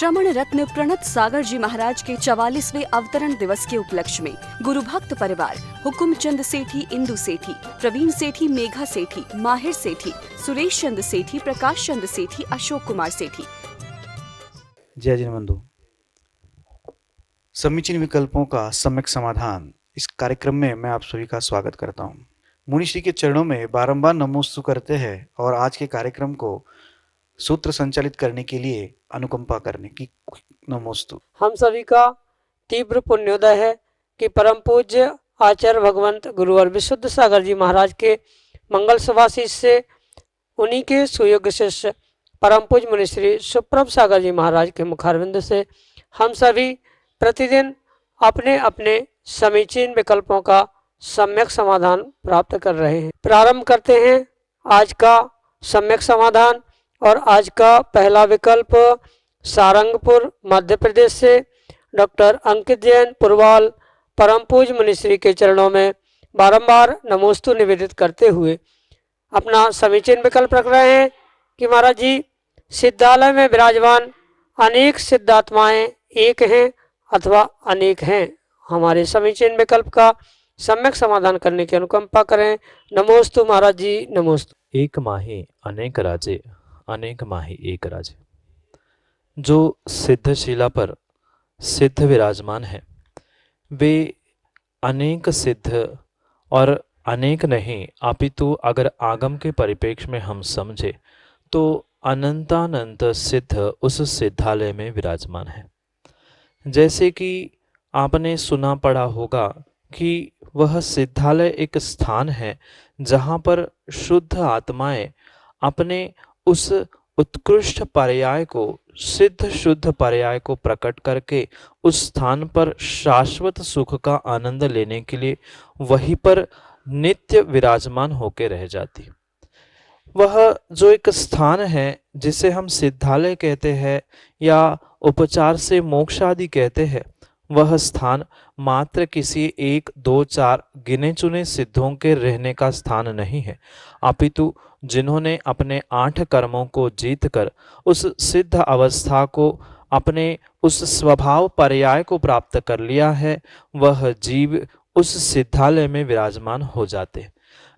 श्रमण रत्न प्रणत सागर जी महाराज के 44वें अवतरण दिवस के उपलक्ष्य में गुरु भक्त परिवार हुकुमचंद सेठी, इंदु सेठी, प्रवीण सेठी, मेघा सेठी, माहिर सेठी, सुरेश चंद सेठी, प्रकाश चंद सेठी, अशोक कुमार सेठी। जय जिन बंधु, समीचीन विकल्पों का सम्यक समाधान इस कार्यक्रम में मैं आप सभी का स्वागत करता हूँ। मुनि श्री के चरणों में बारंबार नमोस्तु करते हैं और आज के कार्यक्रम को सूत्र संचालित करने के लिए अनुकंपा करने की नमोस्तु। हम सभी का तीव्र पुण्योदय है कि परम पूज्य आचार्य भगवंत गुरुवर विशुद्ध सागर जी महाराज के मंगल सुभाशीष से उन्हीं के सुयोग्य शिष्य परम पूज्य मुनि श्री सुप्रभ सागर जी महाराज के मुखारविंद से हम सभी प्रतिदिन अपने अपने समीचीन विकल्पों का सम्यक समाधान प्राप्त कर रहे हैं। प्रारंभ करते हैं आज का सम्यक समाधान। और आज का पहला विकल्प सारंगपुर मध्य प्रदेश से डॉक्टर अंकित जैन पुरवाल परम पूज्य मुनिश्री के चरणों में बारंबार नमोस्तु निवेदित करते हुए अपना समीचीन विकल्प रख रहे हैं कि महाराज जी, सिद्धालय में विराजमान अनेक सिद्धात्माएं एक हैं अथवा अनेक हैं। हमारे समीचीन विकल्प का सम्यक समाधान करने की अनुकंपा करें। नमोस्तु महाराज जी, नमोस्तु। एक माही अनेक राजे, अनेक माही एक राजे। जो सिद्धशिला पर सिद्ध विराजमान है वे अनेक सिद्ध और अनेक नहीं, अपितु अगर आगम के परिप्रेक्ष्य में हम समझे तो अनंतानंत सिद्ध उस सिद्धालय में विराजमान है। जैसे कि आपने सुना पढ़ा होगा कि वह सिद्धालय एक स्थान है जहाँ पर शुद्ध आत्माएं अपने उस उत्कृष्ट पर्याय को, सिद्ध शुद्ध पर्याय को प्रकट करके उस स्थान पर शाश्वत सुख का आनंद लेने के लिए वहीं पर नित्य विराजमान होकर रह जाती। वह जो एक स्थान है जिसे हम सिद्धालय कहते हैं या उपचार से मोक्ष आदि कहते हैं, वह स्थान मात्र किसी 1, 2, 4 गिने चुने सिद्धों के रहने का स्थान नहीं है, अपितु जिन्होंने अपने 8 कर्मों को जीतकर उस सिद्ध अवस्था को, अपने उस स्वभाव पर्याय को प्राप्त कर लिया है, वह जीव उस सिद्धालय में विराजमान हो जाते हैं।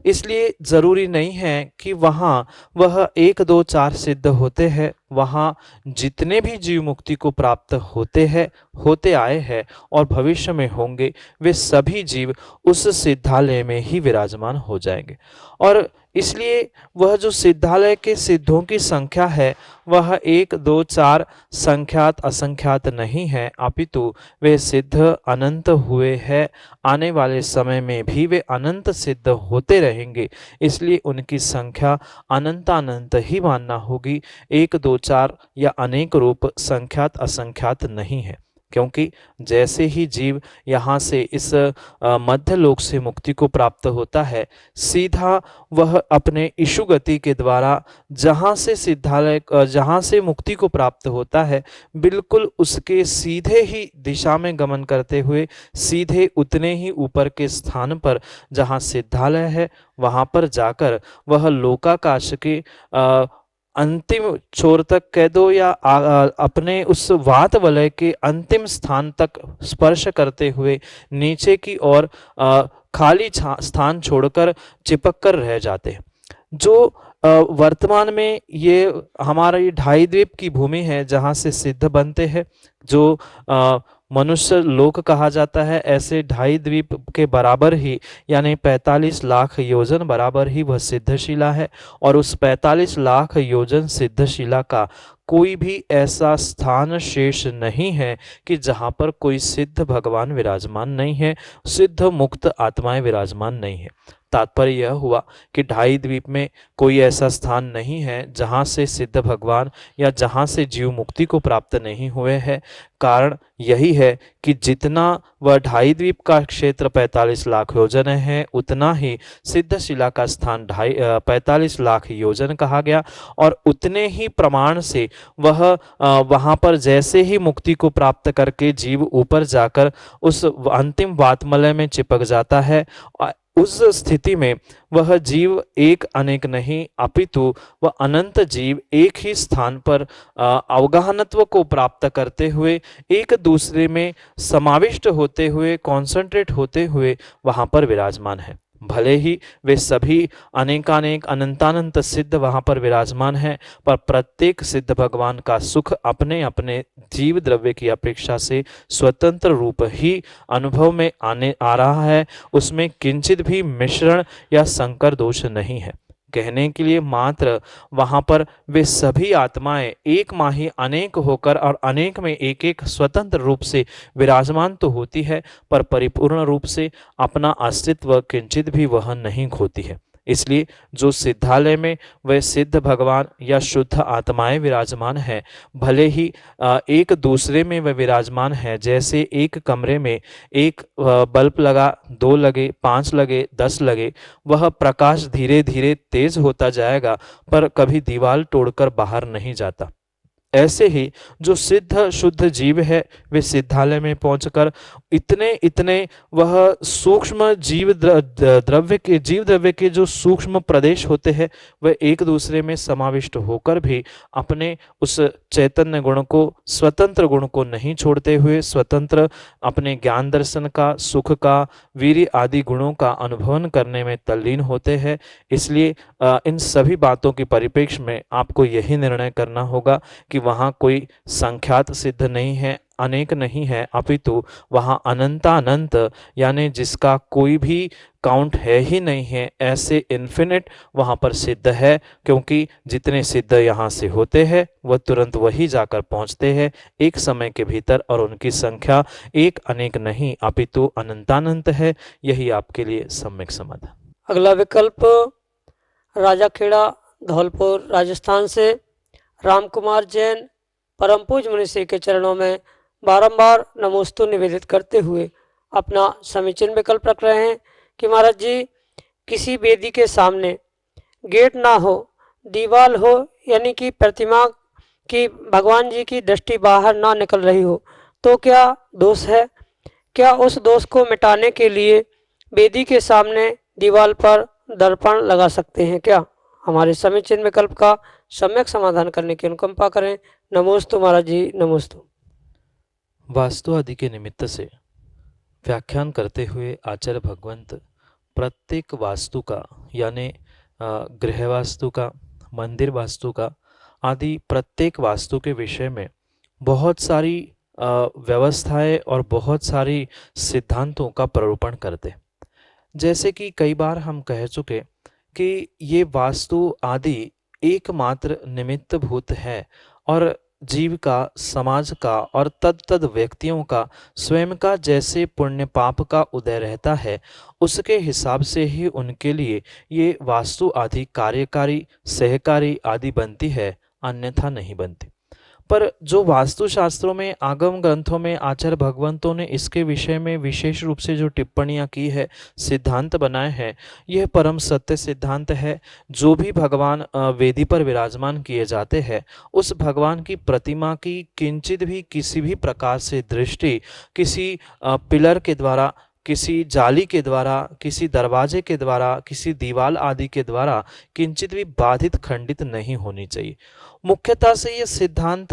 इसलिए जरूरी नहीं है कि वहाँ वह 1, 2, 4 सिद्ध होते हैं। वहाँ जितने भी जीव मुक्ति को प्राप्त होते आए हैं और भविष्य में होंगे, वे सभी जीव उस सिद्धालय में ही विराजमान हो जाएंगे। और इसलिए वह जो सिद्धालय के सिद्धों की संख्या है वह 1, 2, 4 संख्यात असंख्यात नहीं है, अपितु वे सिद्ध अनंत हुए हैं। आने वाले समय में भी वे अनंत सिद्ध होते रहेंगे, इसलिए उनकी संख्या अनंतानंत ही मानना होगी। 1, 2, 4 या अनेक रूप संख्यात असंख्यात नहीं है, क्योंकि जैसे ही जीव यहाँ से इस मध्य लोक से मुक्ति को प्राप्त होता है, सीधा वह अपने इशु गति के द्वारा जहाँ से मुक्ति को प्राप्त होता है, बिल्कुल उसके सीधे ही दिशा में गमन करते हुए सीधे उतने ही ऊपर के स्थान पर जहाँ सिद्धालय है वहाँ पर जाकर वह लोकाकाश के अंतिम छोर तक कह दो या अपने उस वात वलय के अंतिम स्थान तक स्पर्श करते हुए नीचे की ओर खाली स्थान छोड़कर चिपक कर रह जाते हैं। जो वर्तमान में ये हमारी 2.5 द्वीप की भूमि है जहाँ से सिद्ध बनते हैं, जो मनुष्य लोक कहा जाता है, ऐसे 2.5 द्वीप के बराबर ही यानी 45 लाख योजन बराबर ही वह सिद्धशिला है। और उस 45 लाख योजन सिद्धशिला का कोई भी ऐसा स्थान शेष नहीं है कि जहाँ पर कोई सिद्ध भगवान विराजमान नहीं है, सिद्ध मुक्त आत्माएं विराजमान नहीं है। तात्पर्य यह हुआ कि 2.5 द्वीप में कोई ऐसा स्थान नहीं है जहाँ से सिद्ध भगवान या जहाँ से जीव मुक्ति को प्राप्त नहीं हुए हैं। कारण यही है कि जितना वह 2.5 द्वीप का क्षेत्र 45 लाख योजन है, उतना ही सिद्धशिला का स्थान 45 लाख योजन कहा गया। और उतने ही प्रमाण से वह वहाँ पर जैसे ही मुक्ति को प्राप्त करके जीव ऊपर जाकर उस अंतिम वातमलय में चिपक जाता है, उस स्थिति में वह जीव एक अनेक नहीं अपितु वह अनंत जीव एक ही स्थान पर अवगाहनत्व को प्राप्त करते हुए एक दूसरे में समाविष्ट होते हुए कॉन्सेंट्रेट होते हुए वहां पर विराजमान है। भले ही वे सभी अनेकानेक अनंतानंत सिद्ध वहां पर विराजमान हैं, पर प्रत्येक सिद्ध भगवान का सुख अपने अपने जीव द्रव्य की अपेक्षा से स्वतंत्र रूप ही अनुभव में आ रहा है। उसमें किंचित भी मिश्रण या संकर दोष नहीं है। कहने के लिए मात्र वहां पर वे सभी आत्माएं एक माही अनेक होकर और अनेक में एक एक स्वतंत्र रूप से विराजमान तो होती है, पर परिपूर्ण रूप से अपना अस्तित्व किंचित भी वह नहीं खोती है। इसलिए जो सिद्धालय में वह सिद्ध भगवान या शुद्ध आत्माएं विराजमान है, भले ही एक दूसरे में वह विराजमान है। जैसे एक कमरे में एक बल्ब लगा, 2 लगे, 5 लगे, 10 लगे, वह प्रकाश धीरे धीरे तेज होता जाएगा, पर कभी दीवार तोड़कर बाहर नहीं जाता। ऐसे ही जो सिद्ध शुद्ध जीव है, वे सिद्धालय में पहुंचकर इतने वह सूक्ष्म जीव द्रव्य के जो सूक्ष्म प्रदेश होते हैं, वह एक दूसरे में समाविष्ट होकर भी अपने उस चैतन्य गुण को, स्वतंत्र गुण को नहीं छोड़ते हुए स्वतंत्र अपने ज्ञान दर्शन का, सुख का, वीर्य आदि गुणों का अनुभवन करने में तल्लीन होते हैं। इसलिए इन सभी बातों के परिप्रेक्ष्य में आपको यही निर्णय करना होगा कि वहाँ कोई संख्यात सिद्ध नहीं है, अनेक नहीं है, अपितु वहाँ अनंतानंत यानी जिसका कोई भी काउंट है ही नहीं है, ऐसे इन्फिनिट वहाँ पर सिद्ध है। क्योंकि जितने सिद्ध यहाँ से होते हैं वह तुरंत वही जाकर पहुँचते हैं एक समय के भीतर, और उनकी संख्या एक अनेक नहीं अपितु अनंतानंत है। यही आपके लिए सम्यक समाधान। अगला विकल्प राजा खेड़ा धौलपुर राजस्थान से राम कुमार जैन परम पूज्य मुनि श्री के चरणों में बारंबार नमोस्तु निवेदित करते हुए अपना समीचीन विकल्प रख रहे हैं कि महाराज जी, किसी वेदी के सामने गेट ना हो, दीवार हो, यानी कि प्रतिमा की भगवान जी की दृष्टि बाहर ना निकल रही हो, तो क्या दोष है? क्या उस दोष को मिटाने के लिए वेदी के सामने दीवार पर दर्पण लगा सकते हैं क्या? हमारे समीचीन विकल्प का सम्यक समाधान करने की अनुकंपा करें। नमोस्तु महाराज जी, नमोस्तु। वास्तु आदि के निमित्त से व्याख्यान करते हुए आचार्य भगवंत प्रत्येक वास्तु का यानी गृह वास्तु का, मंदिर वास्तु का आदि प्रत्येक वास्तु के विषय में बहुत सारी व्यवस्थाएं और बहुत सारी सिद्धांतों का प्ररूपण करते। जैसे कि कई बार हम कह चुके कि ये वास्तु आदि एकमात्र निमित्त भूत है और जीव का, समाज का और तद व्यक्तियों का स्वयं का जैसे पुण्य पाप का उदय रहता है, उसके हिसाब से ही उनके लिए ये वास्तु आदि कार्यकारी, सहकारी आदि बनती है, अन्यथा नहीं बनती। पर जो वास्तु शास्त्रों में, आगम ग्रंथों में आचार्य भगवंतों ने इसके विषय में विशेष रूप से जो टिप्पणियां की है, सिद्धांत बनाए हैं, यह परम सत्य सिद्धांत है। जो भी भगवान वेदी पर विराजमान किए जाते हैं, उस भगवान की प्रतिमा की किंचित भी किसी भी प्रकार से दृष्टि किसी पिलर के द्वारा, किसी जाली के द्वारा, किसी दरवाजे के द्वारा, किसी दीवार आदि के द्वारा किंचित भी बाधित, खंडित नहीं होनी चाहिए। मुख्यतः से ये सिद्धांत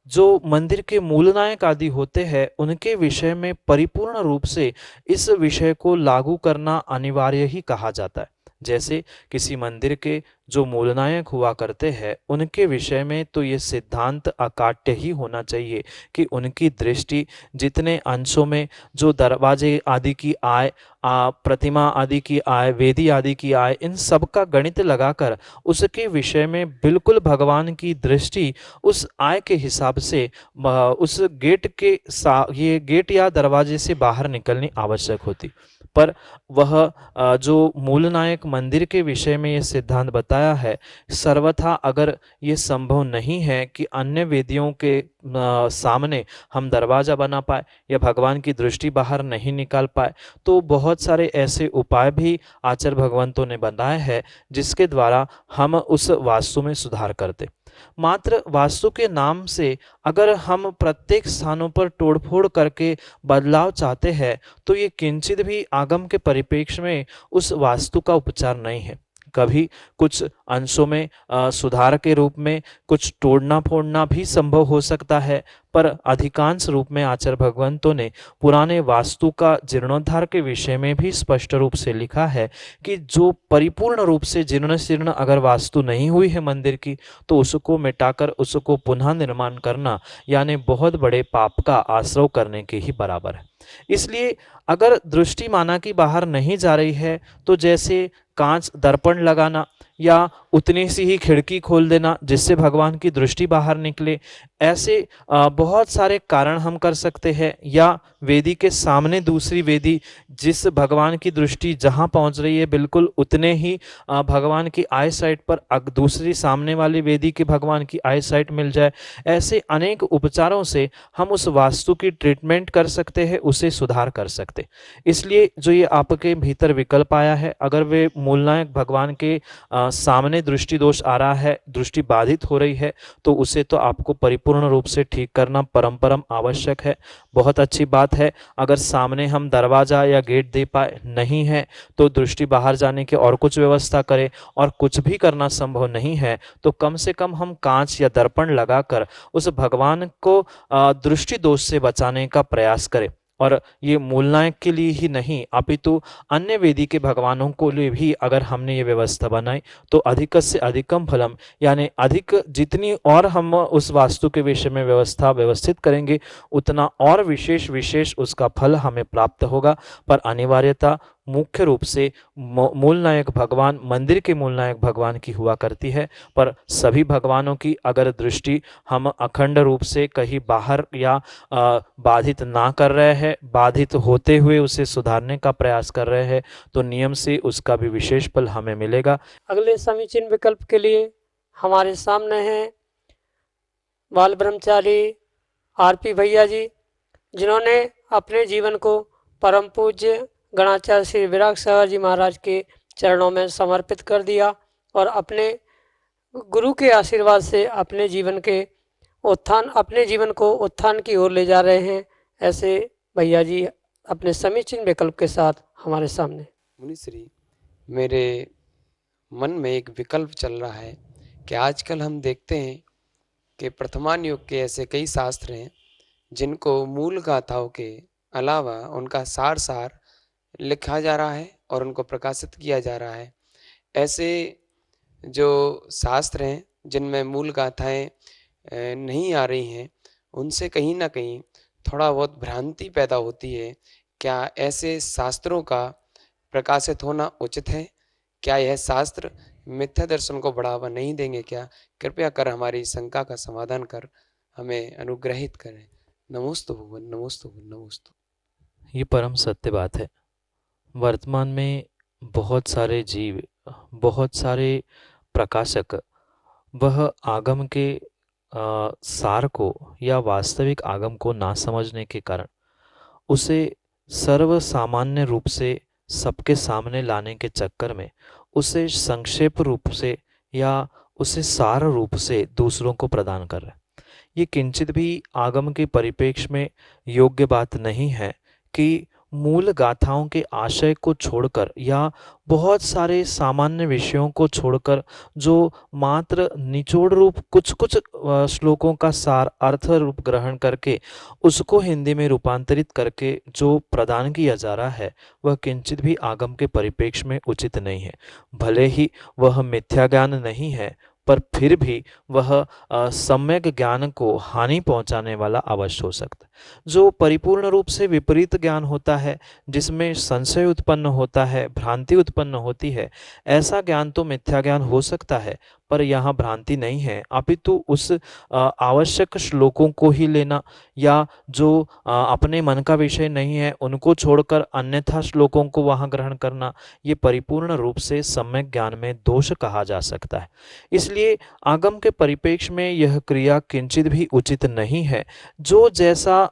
जो मंदिर के मूलनायक आदि होते हैं, उनके विषय में परिपूर्ण रूप से इस विषय को लागू करना अनिवार्य ही कहा जाता है। जैसे किसी मंदिर के जो मूलनायक हुआ करते हैं, उनके विषय में तो ये सिद्धांत अकाट्य ही होना चाहिए कि उनकी दृष्टि जितने अंशों में जो दरवाजे आदि की आय, प्रतिमा आदि की आय, वेदी आदि की आय, इन सब का गणित लगाकर उसके विषय में बिल्कुल भगवान की दृष्टि उस आय के हिसाब से उस गेट के ये गेट या दरवाजे से बाहर निकलनी आवश्यक होती। पर वह जो मूलनायक मंदिर के विषय में ये सिद्धांत बताया है, सर्वथा अगर ये संभव नहीं है कि अन्य वेदियों के सामने हम दरवाजा बना पाए या भगवान की दृष्टि बाहर नहीं निकाल पाए, तो बहुत सारे ऐसे उपाय भी आचार्य भगवंतों ने बनाए हैं जिसके द्वारा हम उस वास्तु में सुधार करते। मात्र वास्तु के नाम से अगर हम प्रत्येक स्थानों पर तोड़फोड़ करके बदलाव चाहते हैं तो ये किंचित भी आगम के परिप्रेक्ष्य में उस वास्तु का उपचार नहीं है। कभी कुछ अंशों में सुधार के रूप में कुछ तोड़ना फोड़ना भी संभव हो सकता है, पर अधिकांश रूप में आचार्य भगवंतों ने पुराने वास्तु का जीर्णोद्धार के विषय में भी स्पष्ट रूप से लिखा है कि जो परिपूर्ण रूप से जीर्ण शीर्ण अगर वास्तु नहीं हुई है मंदिर की, तो उसको मिटाकर उसको पुनः निर्माण करना यानी बहुत बड़े पाप का आश्रय करने के ही बराबर है। इसलिए अगर दृष्टि माना कि बाहर नहीं जा रही है तो जैसे कांच दर्पण लगाना या उतनी सी ही खिड़की खोल देना जिससे भगवान की दृष्टि बाहर निकले, ऐसे बहुत सारे कारण हम कर सकते हैं। या वेदी के सामने दूसरी वेदी, जिस भगवान की दृष्टि जहां पहुंच रही है बिल्कुल उतने ही भगवान की आई साइट पर दूसरी सामने वाली वेदी के भगवान की आई साइट मिल जाए। ऐसे अनेक उपचारों से हम उस वास्तु की ट्रीटमेंट कर सकते हैं, उसे सुधार कर सकते। इसलिए जो ये आपके भीतर विकल्प आया है, अगर वे मूलनायक भगवान के सामने दृष्टि दोष आ रहा है, दृष्टि बाधित हो रही है, तो उसे तो आपको परिपूर्ण रूप से ठीक करना परम आवश्यक है। बहुत अच्छी बात है अगर सामने हम दरवाजा या गेट दे पाए, नहीं है तो दृष्टि बाहर जाने की और कुछ व्यवस्था करें, और कुछ भी करना संभव नहीं है तो कम से कम हम कांच या दर्पण लगाकर उस भगवान को दृष्टि दोष से बचाने का प्रयास करें। और ये मूलनायक के लिए ही नहीं अपितु अन्य वेदी के भगवानों को लिए भी अगर हमने ये व्यवस्था बनाई तो अधिक से अधिकम फलम, यानी अधिक जितनी और हम उस वास्तु के विषय में व्यवस्थित करेंगे उतना और विशेष उसका फल हमें प्राप्त होगा। पर अनिवार्यता मुख्य रूप से मूलनायक भगवान, मंदिर के मूलनायक भगवान की हुआ करती है। पर सभी भगवानों की अगर दृष्टि हम अखंड रूप से कहीं बाहर या बाधित ना कर रहे हैं, बाधित होते हुए उसे सुधारने का प्रयास कर रहे हैं, तो नियम से उसका भी विशेष फल हमें मिलेगा। अगले समीचीन विकल्प के लिए हमारे सामने हैं बाल ब्रह्मचारी आरपी भैया जी, जिन्होंने अपने जीवन को परम पूज्य गणाचार्य श्री विराग सागर जी महाराज के चरणों में समर्पित कर दिया और अपने गुरु के आशीर्वाद से अपने जीवन को उत्थान की ओर ले जा रहे हैं। ऐसे भैया जी अपने समीचीन विकल्प के साथ हमारे सामने। मुनिश्री, मेरे मन में एक विकल्प चल रहा है कि आजकल हम देखते हैं कि वर्तमान युग के ऐसे कई शास्त्र हैं जिनको मूल गाथाओं के अलावा उनका सार लिखा जा रहा है और उनको प्रकाशित किया जा रहा है। ऐसे जो शास्त्र हैं जिनमें मूल गाथाएं नहीं आ रही हैं, उनसे कहीं ना कहीं थोड़ा बहुत भ्रांति पैदा होती है। क्या ऐसे शास्त्रों का प्रकाशित होना उचित है? क्या यह शास्त्र मिथ्या दर्शन को बढ़ावा नहीं देंगे? क्या कृपया कर हमारी शंका का समाधान कर हमें अनुग्रहित करें। नमोस्तु भगवान, नमोस्तु नमोस्तु। ये परम सत्य बात है। वर्तमान में बहुत सारे जीव, बहुत सारे प्रकाशक वह आगम के सार को या वास्तविक आगम को ना समझने के कारण उसे सर्व सामान्य रूप से सबके सामने लाने के चक्कर में उसे संक्षेप रूप से या उसे सार रूप से दूसरों को प्रदान कर रहे हैं। ये किंचित भी आगम के परिप्रेक्ष्य में योग्य बात नहीं है कि मूल गाथाओं के आशय को छोड़कर या बहुत सारे सामान्य विषयों को छोड़कर जो मात्र निचोड़ रूप कुछ श्लोकों का सार अर्थ रूप ग्रहण करके उसको हिंदी में रूपांतरित करके जो प्रदान किया जा रहा है वह किंचित भी आगम के परिप्रेक्ष्य में उचित नहीं है। भले ही वह मिथ्या ज्ञान नहीं है, पर फिर भी वह सम्यक ज्ञान को हानि पहुंचाने वाला अवश्य हो सकता है। जो परिपूर्ण रूप से विपरीत ज्ञान होता है, जिसमें संशय उत्पन्न होता है, भ्रांति उत्पन्न होती है, ऐसा ज्ञान तो मिथ्या ज्ञान हो सकता है, पर यहाँ भ्रांति नहीं है, अपितु उस आवश्यक श्लोकों को ही लेना या जो अपने मन का विषय नहीं है उनको छोड़कर अन्यथा श्लोकों को वहाँ ग्रहण करना, ये परिपूर्ण रूप से सम्यक ज्ञान में दोष कहा जा सकता है। इसलिए आगम के परिप्रेक्ष्य में यह क्रिया किंचित भी उचित नहीं है। जो जैसा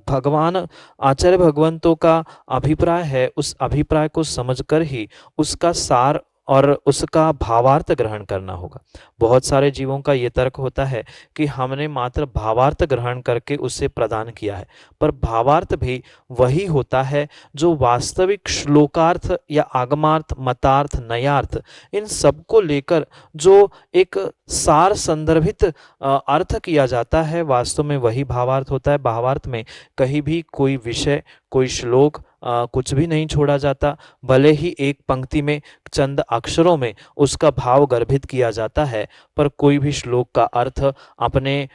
भगवान आचार्य भगवंतों का अभिप्राय है, उस अभिप्राय को समझकर ही उसका सार और उसका भावार्थ ग्रहण करना होगा। बहुत सारे जीवों का ये तर्क होता है कि हमने मात्र भावार्थ ग्रहण करके उसे प्रदान किया है, पर भावार्थ भी वही होता है जो वास्तविक श्लोकार्थ या आगमार्थ, मतार्थ, नयार्थ, इन सबको लेकर जो एक सार संदर्भित अर्थ किया जाता है, वास्तव में वही भावार्थ होता है। भावार्थ में कहीं भी कोई विषय, कोई श्लोक कुछ भी नहीं छोड़ा जाता, भले ही एक पंक्ति में चंद अक्षरों में उसका भाव गर्भित किया जाता है, पर कोई भी श्लोक का अर्थ अपने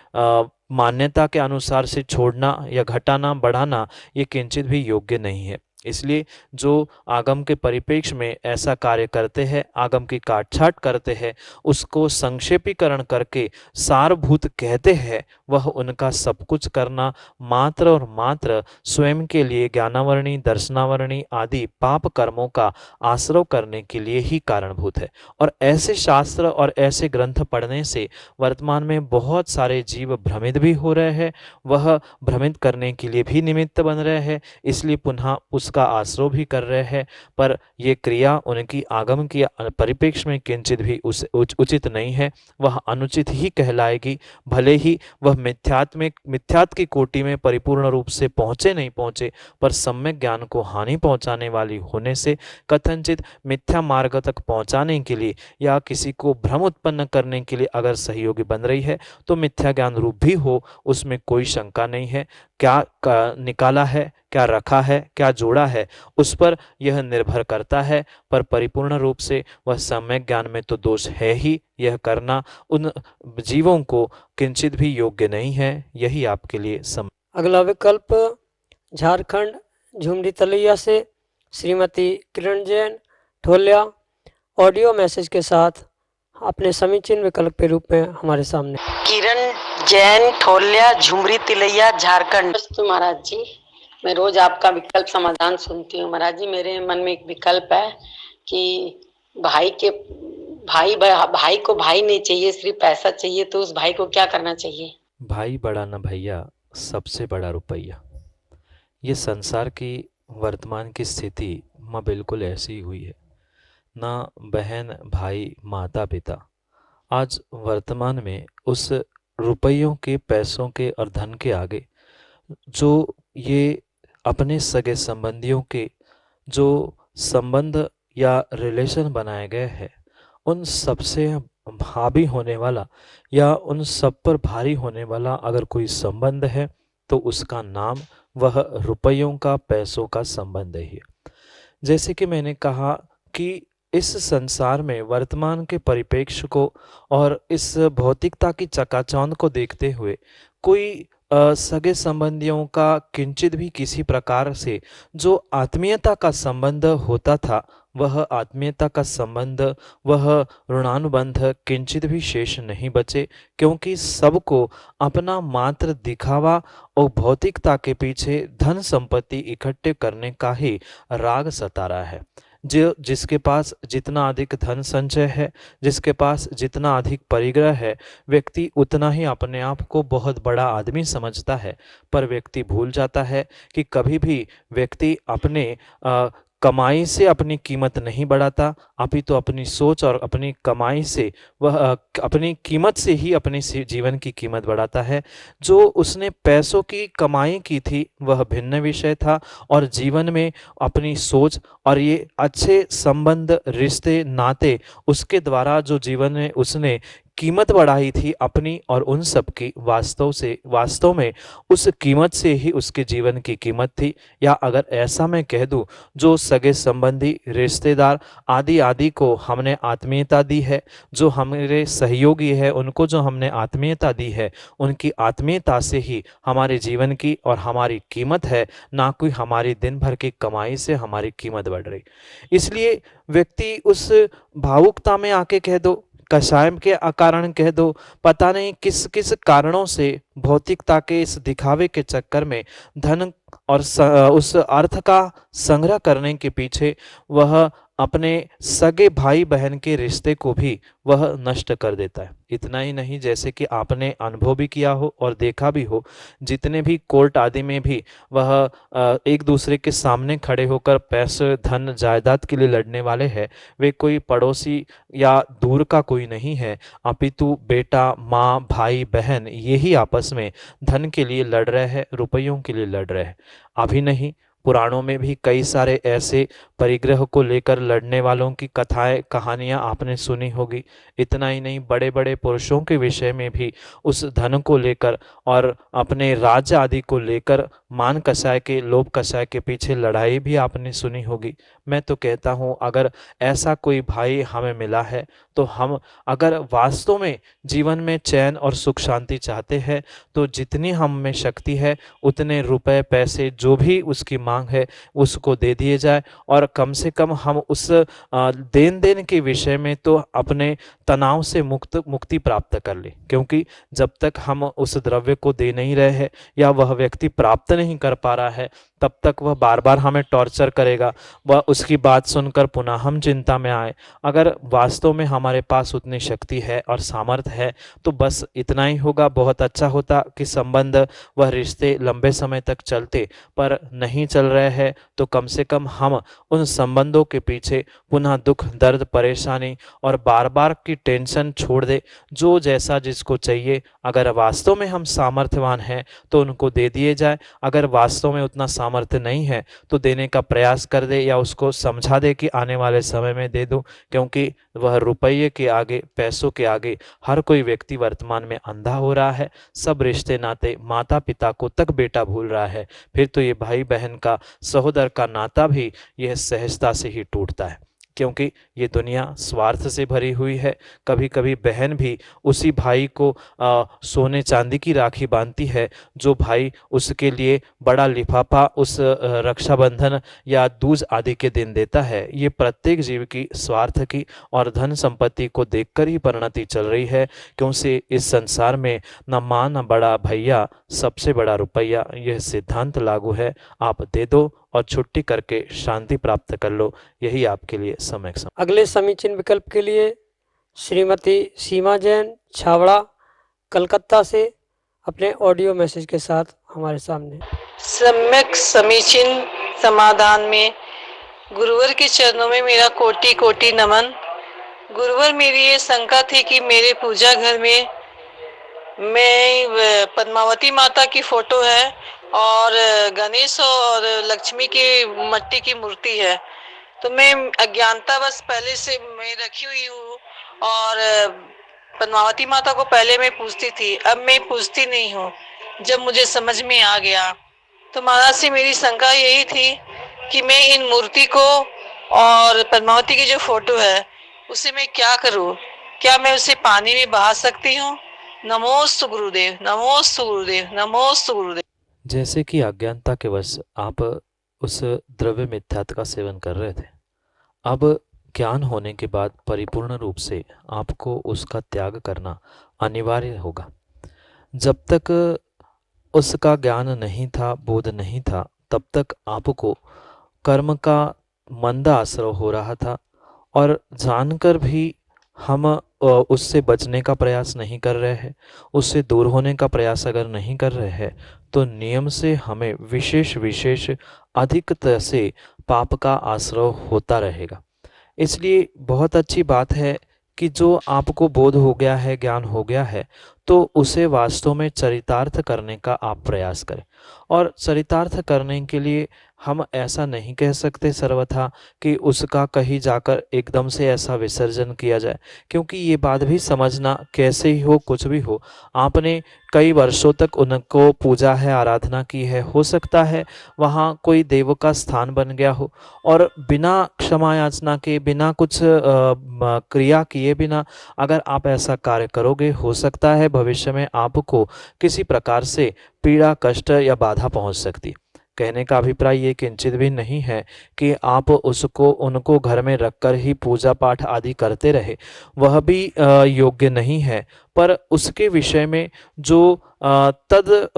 मान्यता के अनुसार से छोड़ना या घटाना बढ़ाना ये किंचित भी योग्य नहीं है। इसलिए जो आगम के परिप्रेक्ष्य में ऐसा कार्य करते हैं, आगम की काटछाट करते हैं, उसको संक्षेपीकरण करके सारभूत कहते हैं, वह उनका सब कुछ करना मात्र और मात्र स्वयं के लिए ज्ञानावरणी, दर्शनावरणी आदि पाप कर्मों का आश्रव करने के लिए ही कारणभूत है। और ऐसे शास्त्र और ऐसे ग्रंथ पढ़ने से वर्तमान में बहुत सारे जीव भ्रमित भी हो रहे हैं, वह भ्रमित करने के लिए भी निमित्त बन रहे हैं, इसलिए पुनः उसका आश्रय भी कर रहे हैं। पर यह क्रिया उनकी आगम की परिप्रेक्ष्य में किंचित भी उचित नहीं है, वह अनुचित ही कहलाएगी। भले ही वह मिथ्यात्व की कोटि में परिपूर्ण रूप से पहुंचे नहीं पहुंचे, पर सम्यक ज्ञान को हानि पहुंचाने वाली होने से कथनचित मिथ्या मार्ग तक पहुंचाने के लिए या किसी को भ्रम उत्पन्न करने के लिए अगर सहयोगी बन रही है तो मिथ्या ज्ञान रूप भी हो, उसमें कोई शंका नहीं है। क्या निकाला है, क्या रखा है, क्या जोड़ा है, उस पर यह निर्भर करता है, पर परिपूर्ण रूप से वह सम्यक ज्ञान में तो दोष है ही। यह करना उन जीवों को किंचित भी योग्य नहीं है। यही आपके लिए अगला विकल्प झारखंड झुमरी तलैया से श्रीमती किरण जैन ढोलिया ऑडियो मैसेज के साथ अपने समीचीन विकल्प के रूप में हमारे सामने। किरण जैन ठोलिया झुमरी तिलैया झारखंड। महाराज जी, मैं रोज आपका विकल्प समाधान सुनती हूँ। महाराज जी, मेरे मन में एक विकल्प है कि भाई को भाई नहीं चाहिए, सिर्फ पैसा चाहिए, तो उस भाई को क्या करना चाहिए? भाई बड़ा न भैया, सबसे बड़ा रुपया। ये संसार की वर्तमान की स्थिति माँ बिल्कुल ऐसी ही हुई है। ना बहन, भाई, माता पिता आज वर्तमान में उस रुपयों के, पैसों के और धन के आगे जो ये अपने सगे संबंधियों के जो संबंध या रिलेशन बनाए गए हैं, उन सबसे हावी होने वाला या उन सब पर भारी होने वाला अगर कोई संबंध है तो उसका नाम वह रुपयों का, पैसों का संबंध ही है। जैसे कि मैंने कहा कि इस संसार में वर्तमान के परिप्रेक्ष्य को और इस भौतिकता की चकाचौंध को देखते हुए कोई सगे संबंधियों का किंचित भी किसी प्रकार से जो आत्मीयता का संबंध होता था, वह आत्मीयता का संबंध, वह ऋणानुबंध किंचित भी शेष नहीं बचे, क्योंकि सबको अपना मात्र दिखावा और भौतिकता के पीछे धन संपत्ति इकट्ठे करने का ही राग सता रहा है। जिसके पास जितना अधिक धन संचय है, जिसके पास जितना अधिक परिग्रह है, व्यक्ति उतना ही अपने आप को बहुत बड़ा आदमी समझता है। पर व्यक्ति भूल जाता है कि कभी भी व्यक्ति अपने कमाई से अपनी कीमत नहीं बढ़ाता, अपितु अपनी सोच और अपनी कमाई से वह अपनी कीमत से ही अपने जीवन की कीमत बढ़ाता है। जो उसने पैसों की कमाई की थी वह भिन्न विषय था, और जीवन में अपनी सोच और ये अच्छे संबंध, रिश्ते, नाते, उसके द्वारा जो जीवन में उसने कीमत बढ़ाई थी अपनी और उन सब की, वास्तव में उस कीमत से ही उसके जीवन की कीमत थी। या अगर ऐसा मैं कह दूं, जो सगे संबंधी, रिश्तेदार आदि आदि को हमने आत्मीयता दी है, जो हमारे सहयोगी है उनको जो हमने आत्मीयता दी है, उनकी आत्मीयता से ही हमारे जीवन की और हमारी कीमत है, ना कोई हमारी दिन भर की कमाई से हमारी कीमत बढ़ रही। इसलिए व्यक्ति उस भावुकता में आके कह दो, कषाय के कारण कह दो, पता नहीं किस किस कारणों से भौतिकता के इस दिखावे के चक्कर में धन और उस अर्थ का संग्रह करने के पीछे वह अपने सगे भाई बहन के रिश्ते को भी वह नष्ट कर देता है। इतना ही नहीं, जैसे कि आपने अनुभव भी किया हो और देखा भी हो, जितने भी कोर्ट आदि में भी वह एक दूसरे के सामने खड़े होकर पैसे धन जायदाद के लिए लड़ने वाले हैं, वे कोई पड़ोसी या दूर का कोई नहीं है, अपितु बेटा माँ भाई बहन यही आपस में धन के लिए लड़ रहे हैं, रुपयों के लिए लड़ रहे हैं। अभी नहीं, पुराणों में भी कई सारे ऐसे परिग्रह को लेकर लड़ने वालों की कथाएं कहानियां आपने सुनी होगी। इतना ही नहीं, बड़े बड़े पुरुषों के विषय में भी उस धन को लेकर और अपने राज्य आदि को लेकर मान कसाय के लोभ कसाय के पीछे लड़ाई भी आपने सुनी होगी। मैं तो कहता हूँ, अगर ऐसा कोई भाई हमें मिला है तो हम अगर वास्तव में जीवन में चैन और सुख शांति चाहते हैं तो जितनी हम में शक्ति है उतने रुपए पैसे जो भी उसकी मांग है उसको दे दिए जाए, और कम से कम हम उस देन देन के विषय में तो अपने तनाव से मुक्ति प्राप्त कर ले। क्योंकि जब तक हम उस द्रव्य को दे नहीं रहे हैं या वह व्यक्ति प्राप्त नहीं कर पा रहा है, तब तक वह बार बार हमें टॉर्चर करेगा, वह उसकी बात सुनकर पुनः हम चिंता में आए। अगर वास्तव में हमारे पास उतनी शक्ति है और सामर्थ्य है तो बस इतना ही होगा। बहुत अच्छा होता कि संबंध वह रिश्ते लंबे समय तक चलते, पर नहीं चल रहे हैं तो कम से कम हम उन संबंधों के पीछे पुनः दुख दर्द परेशानी और बार बार की टेंशन छोड़ दे। जो जैसा जिसको चाहिए, अगर वास्तव में हम सामर्थ्यवान हैं तो उनको दे दिए जाए, अगर वास्तव में उतना सामर्थ्य नहीं है तो देने का प्रयास कर दे या उसको समझा दे कि आने वाले समय में दे दो। क्योंकि वह रुपये के आगे पैसों के आगे हर कोई व्यक्ति वर्तमान में अंधा हो रहा है। सब रिश्ते नाते माता पिता को तक बेटा भूल रहा है, फिर तो ये भाई बहन का सहोदर का नाता भी यह सहजता से ही टूटता है। क्योंकि ये दुनिया स्वार्थ से भरी हुई है। कभी कभी बहन भी उसी भाई को सोने चांदी की राखी बांधती है जो भाई उसके लिए बड़ा लिफाफा उस रक्षाबंधन या दूज आदि के दिन देता है। ये प्रत्येक जीव की स्वार्थ की और धन संपत्ति को देखकर ही परिणति चल रही है। क्योंकि इस संसार में न माँ न बड़ा भैया, सबसे बड़ा रुपया, यह सिद्धांत लागू है। आप दे दो और छुट्टी करके शांति प्राप्त कर लो, यही आपके लिए समय। अगले समीचीन विकल्प के लिए श्रीमती सीमा जैन छावड़ा कलकत्ता से अपने ऑडियो मैसेज के साथ हमारे सामने। सम्यक समीचीन समाधान में गुरुवर के चरणों में मेरा कोटि कोटि नमन। गुरुवर, मेरी ये शंका थी कि मेरे पूजा घर में पद्मावती माता की फोटो है और गणेश और लक्ष्मी की मट्टी की मूर्ति है, तो मैं अज्ञानतावश पहले से मैं रखी हुई हूँ और पद्मावती माता को पहले मैं पूजती थी, अब मैं पूजती नहीं हूँ। जब मुझे समझ में आ गया तो महाराज से मेरी शंका यही थी कि मैं इन मूर्ति को और पद्मावती की जो फोटो है उसे मैं क्या करूँ? क्या मैं उसे पानी में बहा सकती हूँ? नमोस्तु गुरुदेव, नमोस्तु गुरुदेव, नमोस्तु गुरुदेव। जैसे कि अज्ञानता के वश आप उस द्रव्य मिथ्यात्व का सेवन कर रहे थे, अब ज्ञान होने के बाद परिपूर्ण रूप से आपको उसका त्याग करना अनिवार्य होगा। जब तक उसका ज्ञान नहीं था, बोध नहीं था, तब तक आपको कर्म का मंदा आश्रय हो रहा था और जानकर भी हम उससे बचने का प्रयास नहीं कर रहे हैं, उससे दूर होने का प्रयास अगर नहीं कर रहे हैं तो नियम से हमें विशेष अधिकतर से पाप का आश्रय होता रहेगा। इसलिए बहुत अच्छी बात है कि जो आपको बोध हो गया है, ज्ञान हो गया है, तो उसे वास्तव में चरितार्थ करने का आप प्रयास करें। और चरितार्थ करने के लिए हम ऐसा नहीं कह सकते सर्वथा कि उसका कहीं जाकर एकदम से ऐसा विसर्जन किया जाए, क्योंकि ये बात भी समझना, कैसे ही हो कुछ भी हो, आपने कई वर्षों तक उनको पूजा है, आराधना की है, हो सकता है वहाँ कोई देव का स्थान बन गया हो और बिना क्षमा याचना के, बिना कुछ क्रिया किए बिना अगर आप ऐसा कार्य करोगे, हो सकता है भविष्य में आपको किसी प्रकार से पीड़ा, कष्ट या बाधा पहुंच सकती। कहने का अभिप्राय ये किंचित भी नहीं है कि आप उनको घर में रखकर ही पूजा पाठ आदि करते रहे, वह भी योग्य नहीं है। पर उसके विषय में जो तद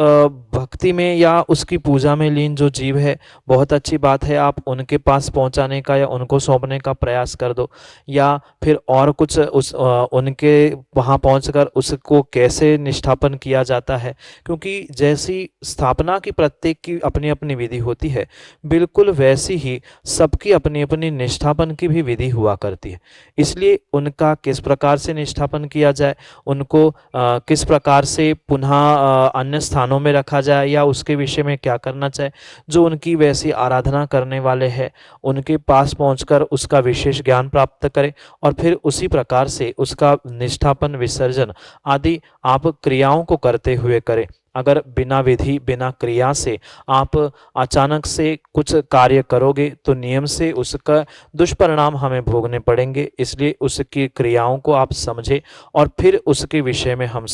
भक्ति में या उसकी पूजा में लीन जो जीव है, बहुत अच्छी बात है, आप उनके पास पहुंचाने का या उनको सौंपने का प्रयास कर दो, या फिर और कुछ उनके वहां पहुंचकर उसको कैसे निष्ठापन किया जाता है, क्योंकि जैसी स्थापना की प्रत्येक की अपनी अपनी विधि होती है, बिल्कुल वैसी ही सबकी अपनी अपनी निष्ठापन की भी विधि हुआ करती है। इसलिए उनका किस प्रकार से निष्ठापन किया जाए, उनको किस प्रकार से पुनः अन्य स्थानों में रखा जाए या उसके विषय में क्या करना चाहिए, जो उनकी वैसी आराधना करने वाले हैं उनके पास पहुंचकर उसका विशेष ज्ञान प्राप्त करें और फिर उसी प्रकार से उसका निष्ठापन, विसर्जन आदि आप क्रियाओं को करते हुए करें। अगर बिना विधि बिना क्रिया से आप अचानक से कुछ कार्य करोगे तो नियम से उसका दुष्परिणाम हमें भोगने पड़ेंगे। इसलिए उसकी क्रियाओं को आप समझें और फिर उसके विषय में हम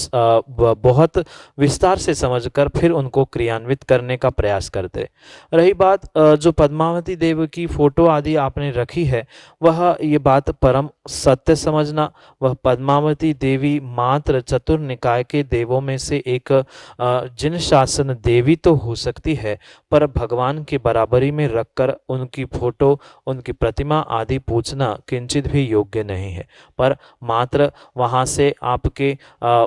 बहुत विस्तार से समझकर फिर उनको क्रियान्वित करने का प्रयास करते हैं। रही बात जो पद्मावती देव की फोटो आदि आपने रखी है, वह ये बात परम सत्य समझना, वह पद्मावती देवी मात्र चतुर निकाय के देवों में से एक जिन शासन देवी तो हो सकती है, पर भगवान की बराबरी में रखकर उनकी फोटो, उनकी प्रतिमा आदि पूजना किंचित भी योग्य नहीं है। पर मात्र वहाँ से आपके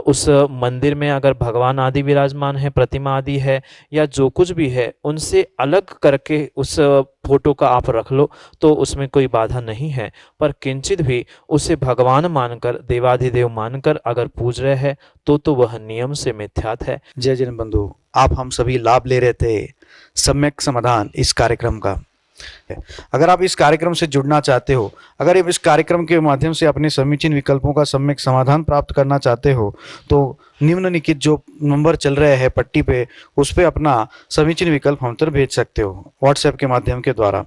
उस मंदिर में अगर भगवान आदि विराजमान है, प्रतिमा आदि है या जो कुछ भी है, उनसे अलग करके उस फोटो का आप रख लो तो उसमें कोई बाधा नहीं है। पर किंचित भी उसे भगवान मानकर, देवाधिदेव मानकर अगर पूज रहे हैं तो वह नियम से मिथ्यात है। जय जैन बंधु, आप हम सभी लाभ ले रहे थे सम्यक समाधान इस कार्यक्रम का। अगर आप इस कार्यक्रम से जुड़ना चाहते हो, अगर आप इस कार्यक्रम के माध्यम से अपने समीचीन विकल्पों का सम्यक समाधान प्राप्त करना चाहते हो तो निम्नलिखित जो नंबर चल रहे हैं पट्टी पे, उस पे अपना समीचीन विकल्प हम तक भेज सकते हो व्हाट्सएप के माध्यम के द्वारा।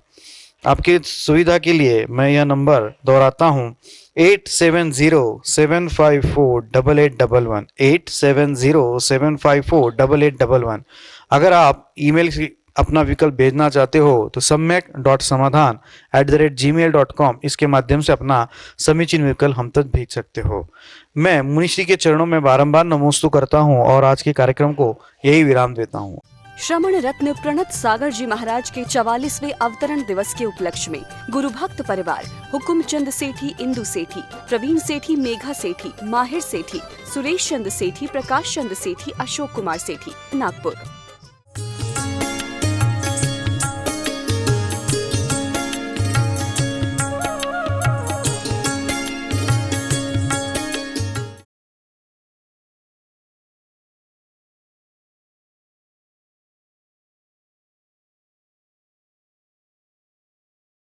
आपकी सुविधा के लिए मैं यह नंबर दोहराता हूँ, 8707548811 8707548811। अगर आप ईमेल से अपना विकल्प भेजना चाहते हो तो samyak.samadhan@gmail.com इसके माध्यम से अपना समीचीन विकल्प हम तक भेज सकते हो। मैं मुनिश्री के चरणों में बारंबार नमोस्तु करता हूँ और आज के कार्यक्रम को यही विराम देता हूँ। श्रमण रत्न प्रणत सागर जी महाराज के 44वें अवतरण दिवस के उपलक्ष्य में गुरु भक्त परिवार हुकुमचंद सेठी, इंदु सेठी, प्रवीण सेठी, मेघा सेठी, माहिर सेठी, सुरेश चंद सेठी, प्रकाश चंद सेठी, अशोक कुमार सेठी, नागपुर